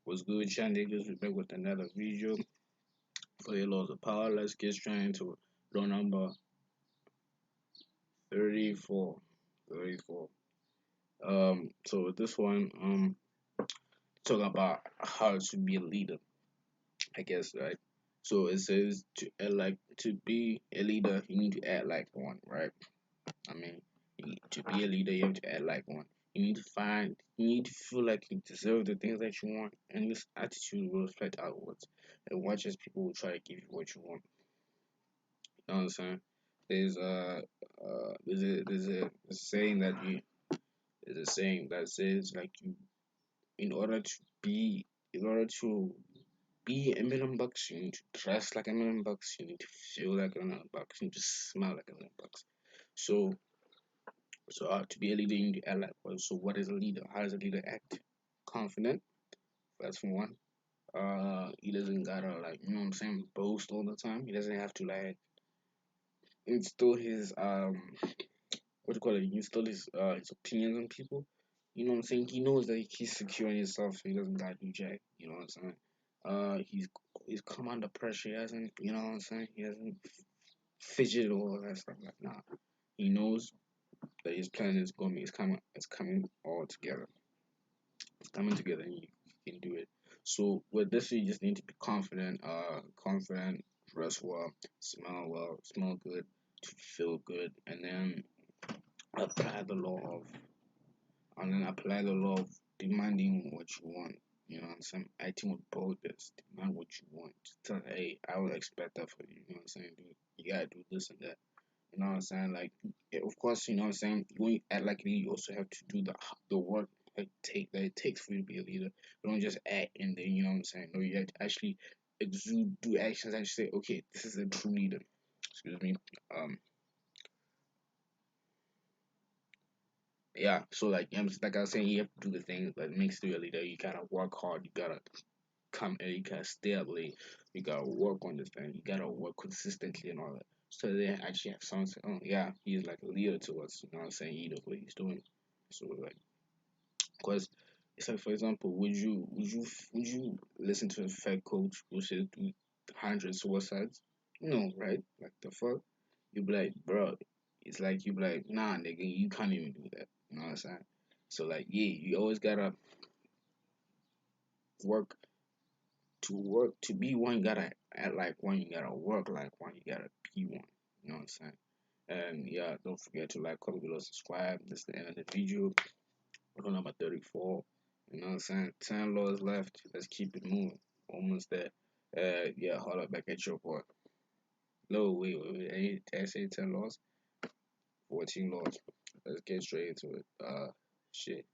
What's good, Shandigas? We're back with another video for your laws of power. Let's get straight into law number 34. 34. So with this one, talk about how to be a leader, I guess, right? So it says to be a leader, you need to act like one, right? I mean, to be a leader, you have to act like one. You need to feel like you deserve the things that you want, and this attitude will reflect outwards. And watch as people will try to give you what you want. You know what I'm saying? There's a saying that you there's a saying that says like you in order to be in order to be $1 million, you need to dress like $1 million, you need to feel like $1 million, you need to smell like $1 million. So to be a leader, you need to act like one. So what is a leader? How does a leader act? Confident. That's one. He doesn't gotta like boast all the time. He doesn't have to like instill his what do you call it? Instill his opinions on people. You know what I'm saying? He knows that he's secure in himself, so he doesn't gotta do jack. You know what I'm saying? He's come under pressure. He hasn't, you know what I'm saying? He hasn't fidgeted or all that stuff. Like nah, he knows that his plan is going. It's coming all together. It's coming together, and you can do it. So with this, you just need to be confident. Confident, dress well, smell good, to feel good, and then apply the law of apply the law of demanding what you want. You know what I'm saying? Acting with boldness, demand what you want. Just tell, hey, I would expect that for you. You know what I'm saying? Dude, you gotta do this and that. You know what I'm saying? Like, yeah, of course, you know what I'm saying. When you act like a leader, you also have to do the work that it takes for you to be a leader. You don't just act and then you know what I'm saying. No, you have to actually exude, do actions that you say, okay, this is a true leader. Excuse me. Um, yeah. So like I was saying, you have to do the things that makes you a leader. You gotta work hard. You gotta come and you gotta stay up late. You gotta work on this thing. You gotta work consistently and all that. So they actually have someone say, oh yeah, he's like a leader to us. You know what I'm saying? He knows what he's doing. So like, cause it's like for example, would you listen to a fat coach who says do 100 suicides? No, right? Like the fuck? You be like, bro. It's like you be like, nah, nigga, you can't even do that. You know what I'm saying? So like, yeah, you always gotta work work to be one. You gotta act like one. You gotta work like one. You gotta be one. You know what I'm saying? And yeah, don't forget to like, comment, below, subscribe. This is the end of the video. We're on number 34. You know what I'm saying? 10 laws left. Let's keep it moving. Almost there. Yeah, hold up back at your boy. No, wait. I say 10 laws? 14 laws. Let's get straight into it. Shit.